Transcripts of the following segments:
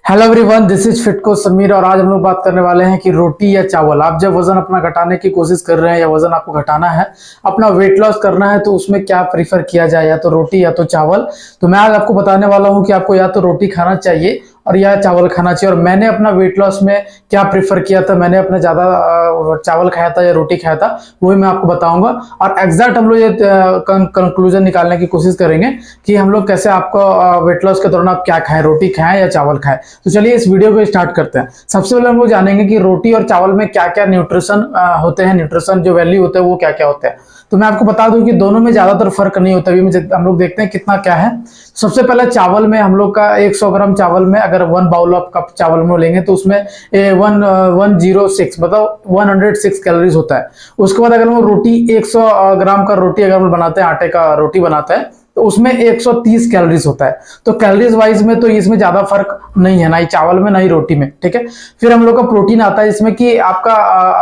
Hello everyone, this is फिटको समीर और आज हम लोग बात करने वाले हैं कि रोटी या चावल। आप जब वजन अपना घटाने की कोशिश कर रहे हैं या वजन आपको घटाना है, अपना वेट लॉस करना है, तो उसमें क्या प्रीफर किया जाए, या तो रोटी या तो चावल। तो मैं आज आपको बताने वाला हूं कि आपको या तो रोटी खाना चाहिए और या चावल खाना चाहिए। और मैंने अपना वेट लॉस में क्या प्रीफर किया था, मैंने अपना ज्यादा चावल खाया था या रोटी खाया था, वही मैं आपको बताऊंगा। और एग्जैक्ट हम लोग ये कंक्लूजन निकालने की कोशिश करेंगे कि हम लोग कैसे आपको वेट लॉस के दौरान आप क्या खाएं, रोटी खाएं या चावल खाएं। तो चलिए इस वीडियो को स्टार्ट करते हैं। सबसे पहले हम लोग जानेंगे कि रोटी और चावल में क्या क्या न्यूट्रिशन होते हैं, न्यूट्रिशन जो वैल्यू होते हैं वो क्या क्या होते हैं। तो मैं आपको बता दूं कि दोनों में ज्यादातर फर्क नहीं होता। हम लोग देखते हैं कितना क्या है। सबसे पहले चावल में हम लोग का 100 ग्राम चावल में अगर 1 बाउल ऑफ कप चावल में लेंगे तो उसमें 106 मतलब 106 कैलोरीज होता है। उसके बाद अगर हम रोटी 100 ग्राम का रोटी अगर हम बनाते हैं, आटे का रोटी बनाते हैं, तो उसमें 130 कैलोरीज होता है। तो कैलोरीज वाइज में तो इसमें ज्यादा फर्क नहीं है, ना ही चावल में ना ही रोटी में। ठीक है। फिर हम लोग का प्रोटीन आता है इसमें कि आपका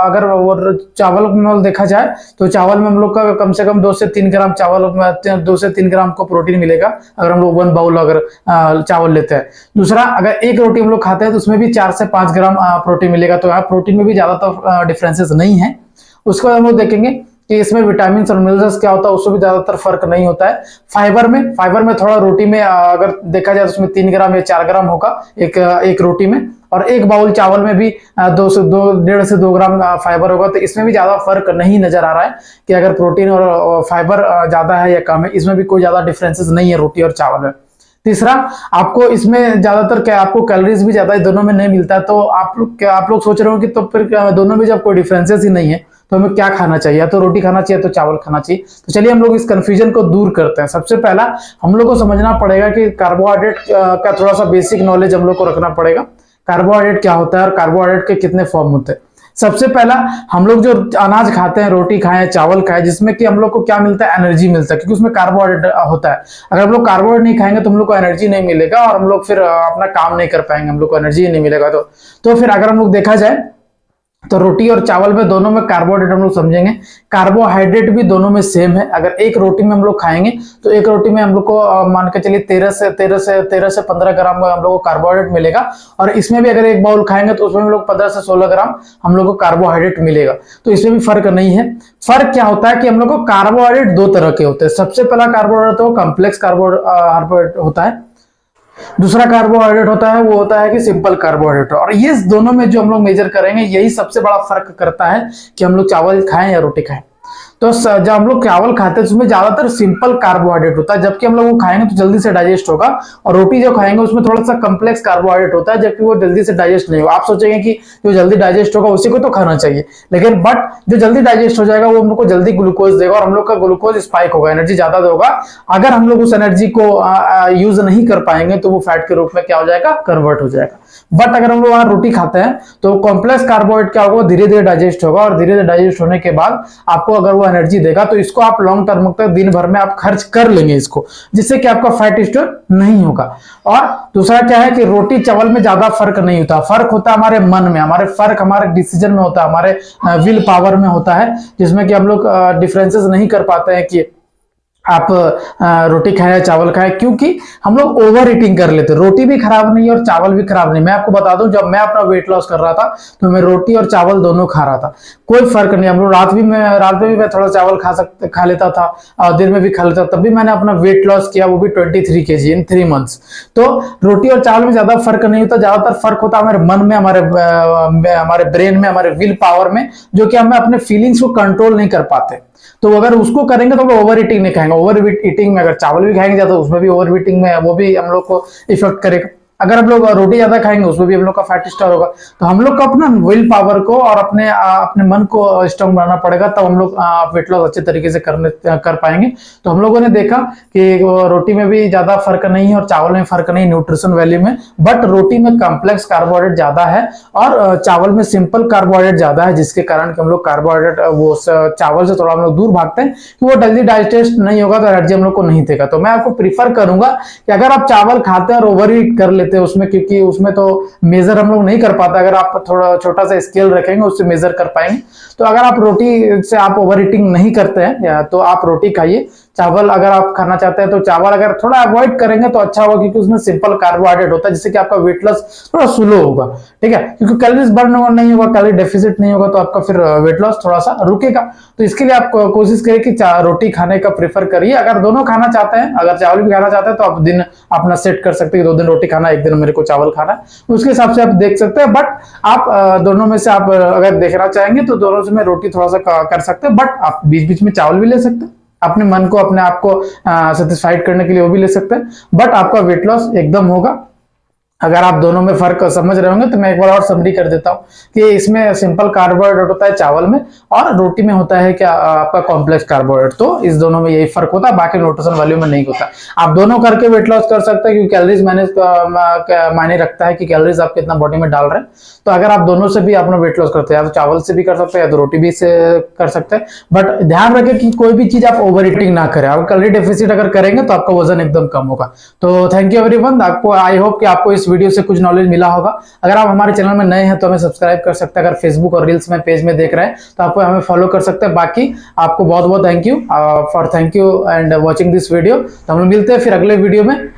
अगर चावल में देखा जाए तो चावल में हम लोग का कम से कम 2 से 3 ग्राम चावल 2 से 3 ग्राम को प्रोटीन मिलेगा अगर हम लोग 1 बाउल अगर चावल लेते हैं। दूसरा, अगर एक रोटी हम लोग खाते हैं तो उसमें भी 4 से 5 ग्राम प्रोटीन मिलेगा। तो यहाँ प्रोटीन में भी ज्यादातर डिफरेंसेस नहीं है। उसके बाद हम लोग देखेंगे कि इसमें विटामिन और मिनरल्स क्या होता है, उसमें भी ज्यादातर फर्क नहीं होता है। फाइबर में थोड़ा रोटी में अगर देखा जाए तो उसमें 3 ग्राम या 4 ग्राम होगा एक रोटी में, और एक बाउल चावल में भी 1.5 से 2 ग्राम फाइबर होगा। तो इसमें भी ज्यादा फर्क नहीं नजर आ रहा है कि अगर प्रोटीन और फाइबर ज्यादा है या कम है। इसमें भी कोई ज्यादा डिफरेंसेस नहीं है रोटी और चावल में। तीसरा, आपको इसमें ज्यादातर क्या आपको कैलोरीज भी ज्यादा दोनों में नहीं मिलता है। तो आप लोग सोच रहे हो कि तो फिर दोनों में जब कोई डिफरेंसेस ही नहीं है तो हमें क्या खाना चाहिए, या तो रोटी खाना चाहिए तो चावल खाना चाहिए। तो चलिए हम लोग इस कंफ्यूजन को दूर करते हैं। सबसे पहला हम लोग को समझना पड़ेगा कि कार्बोहाइड्रेट का थोड़ा सा बेसिक नॉलेज हम लोग को रखना पड़ेगा। कार्बोहाइड्रेट क्या होता है और कार्बोहाइड्रेट के कितने फॉर्म होते हैं। सबसे पहला, हम लोग जो अनाज खाते हैं, रोटी खाएं चावल खाएं, जिसमें कि हम लोग को क्या मिलता है, एनर्जी मिलता है, क्योंकि उसमें कार्बोहाइड्रेट होता है। अगर हम लोग कार्बोहाइड्रेट नहीं खाएंगे तो हम लोग को एनर्जी नहीं मिलेगा और हम लोग फिर अपना काम नहीं कर पाएंगे, हम लोग को एनर्जी नहीं मिलेगा। तो फिर अगर हम लोग देखा जाए तो रोटी और चावल में दोनों में कार्बोहाइड्रेट हम लोग समझेंगे। कार्बोहाइड्रेट भी दोनों में सेम है। अगर एक रोटी में हम लोग खाएंगे तो एक रोटी में हम लोग को मान के चलिए 13 से 15 ग्राम हम लोग को कार्बोहाइड्रेट मिलेगा। और इसमें भी अगर एक बाउल खाएंगे तो उसमें हम लोग 15 से 16 ग्राम हम लोग को कार्बोहाइड्रेट मिलेगा। तो इसमें भी फर्क नहीं है। फर्क क्या होता है कि हम लोग को कार्बोहाइड्रेट 2 तरह के होते हैं। सबसे पहला कार्बोहाइड्रेट तो कॉम्प्लेक्स कार्बोहाइड्रेट होता है। दूसरा कार्बोहाइड्रेट होता है वो होता है कि सिंपल कार्बोहाइड्रेट। और ये दोनों में जो हम लोग मेजर करेंगे, यही सबसे बड़ा फर्क करता है कि हम लोग चावल खाएं या रोटी खाएं। तो जब हम लोग चावल खाते हैं उसमें ज्यादातर सिंपल कार्बोहाइड्रेट होता है, जबकि हम लोग वो खाएंगे तो जल्दी से डाइजेस्ट होगा। और रोटी जो खाएंगे उसमें थोड़ा सा कम्प्लेक्स कार्बोहाइड्रेट होता है, जबकि वो जल्दी से डाइजेस्ट नहीं होगा। आप सोचेंगे कि जो जल्दी डाइजेस्ट होगा उसी को तो खाना चाहिए, लेकिन बट जो जल्दी डाइजेस्ट हो जाएगा वो हम लोग को जल्दी ग्लूकोज देगा और हम लोग का ग्लूकोज स्पाइक होगा, एनर्जी ज्यादा होगा। अगर हम लोग उस एनर्जी को यूज नहीं कर पाएंगे तो वो फैट के रूप में क्या हो जाएगा, कन्वर्ट हो जाएगा। बट अगर हम लोग वहां रोटी खाते हैं तो कॉम्प्लेक्स कार्बोहाइड्रेट क्या होगा, धीरे धीरे डाइजेस्ट होगा और धीरे धीरे डाइजेस्ट होने के बाद आपको अगर वो एनर्जी देगा तो इसको आप लॉन्ग टर्म तक दिन भर में आप खर्च कर लेंगे इसको, जिससे कि आपका फैट स्टोर नहीं होगा। और दूसरा क्या है कि रोटी चावल में ज्यादा फर्क नहीं होता। फर्क होता है हमारे मन में, हमारे डिसीजन में होता है, हमारे विल पावर में होता है, जिसमें कि हम लोग डिफरेंसेस नहीं कर पाते हैं कि आप रोटी खाएं या चावल खाएं, क्योंकि हम लोग ओवर ईटिंग कर लेते हैं। रोटी भी खराब नहीं है और चावल भी खराब नहीं। मैं आपको बता दूं, जब मैं अपना वेट लॉस कर रहा था तो मैं रोटी और चावल दोनों खा रहा था, कोई फर्क नहीं। हम लोग रात में भी मैं थोड़ा चावल खा लेता था और दिन में भी खा लेता था, तब भी मैंने अपना वेट लॉस किया, वो भी 23 kg इन 3 मंथ्स। तो रोटी और चावल में ज्यादा फर्क नहीं होता। ज्यादातर फर्क होता है हमारे मन में, हमारे ब्रेन में, हमारे विल पावर में, जो कि हमें अपने फीलिंग्स को कंट्रोल नहीं कर पाते। तो अगर उसको करेंगे तो वो ओवर ईटिंग नहीं खाएंगे। ओवर ईटिंग में अगर चावल भी खाएंगे तो उसमें भी ओवर ईटिंग में वो भी हम लोग को इफेक्ट करेगा। अगर हम लोग रोटी ज्यादा खाएंगे उसमें भी हम लोग का फैट स्टोर होगा। तो हम लोग को अपना विल पावर को और अपने मन को स्ट्रांग बनाना पड़ेगा, तब हम लोग वेट लॉस अच्छे तरीके से कर पाएंगे। तो हम लोगों ने देखा कि रोटी में भी ज्यादा फर्क नहीं है और चावल में फर्क नहीं न्यूट्रिशन वैल्यू में, बट रोटी में कॉम्प्लेक्स कार्बोहाइड्रेट ज्यादा है और चावल में सिंपल कार्बोहाइड्रेट ज्यादा है, जिसके कारण हम लोग कार्बोहाइड्रेट वो चावल से थोड़ा हम लोग दूर भागते हैं कि वो जल्दी डाइजेस्ट नहीं होगा तो एनर्जी हम लोग को नहीं देगा। तो मैं आपको प्रीफर करूंगा कि अगर आप चावल खाते हैं और ओवर ईट कर लेते हैं उसमें, क्योंकि उसमें तो मेजर हम लोग नहीं कर पाते, अगर आप थोड़ा छोटा सा स्केल रखेंगे उससे मेजर कर पाएंगे। तो अगर आप रोटी से आप ओवर ईटिंग नहीं करते हैं तो आप रोटी खाइए। चावल अगर आप खाना चाहते हैं तो चावल अगर थोड़ा अवॉइड करेंगे तो अच्छा होगा, क्योंकि उसमें सिंपल कार्बोहाइड्रेट होता है, जिससे कि आपका वेट लॉस थोड़ा स्लो होगा। ठीक है, क्योंकि कैलोरीज बर्न नहीं होगा, कैलोरी डेफिसिट नहीं होगा, तो आपका फिर वेट लॉस थोड़ा सा रुकेगा। तो इसके लिए आप कोशिश करिए कि रोटी खाने का प्रेफर करिए। अगर दोनों खाना चाहते हैं, अगर चावल भी खाना चाहते हैं, तो आप दिन अपना सेट कर सकते हैं कि 2 दिन रोटी खाना, 1 दिन मेरे को चावल खाना है, उसके हिसाब से आप देख सकते हैं। बट आप दोनों में से आप अगर देखना चाहेंगे तो दोनों से में रोटी थोड़ा सा कर सकते हैं, बट आप बीच बीच में चावल भी ले सकते हैं, अपने मन को अपने आप को सेटिस्फाइड करने के लिए वो भी ले सकते हैं, बट आपका वेट लॉस एकदम होगा। अगर आप दोनों में फर्क समझ रहे होंगे तो मैं एक बार और समरी कर देता हूं कि इसमें सिंपल कार्बोहाइड्रेट होता है चावल में, और रोटी में होता है क्या आपका कॉम्प्लेक्स कार्बोहाइड्रेट। तो इस दोनों में यही फर्क होता है, बाकी न्यूट्रिशन वैल्यू में नहीं होता। आप दोनों करके वेट लॉस कर सकते हैं, क्योंकि कैलोरीज मैनेज मायने रखता है कि कैलोरीज आप कितना बॉडी में डाल रहे हैं। तो अगर आप दोनों से भी अपना वेट लॉस करते हैं, या तो चावल से भी कर सकते हैं या तो रोटी भी से कर सकते हैं, बट ध्यान रखें कि कोई भी चीज आप ओवर ईटिंग ना करें। आप कैलोरी डेफिसिट अगर करेंगे तो आपका वजन एकदम कम होगा। तो थैंक यू एवरीवन, आपको आई होप कि आपको इस वीडियो से कुछ नॉलेज मिला होगा। अगर आप हमारे चैनल में नए हैं तो हमें सब्सक्राइब कर सकते हैं। अगर फेसबुक और रील्स में पेज में देख रहे हैं तो आपको हमें फॉलो कर सकते हैं। बाकी आपको बहुत बहुत thank you for thank you and watching this video. तो हम लोग मिलते हैं फिर अगले वीडियो में।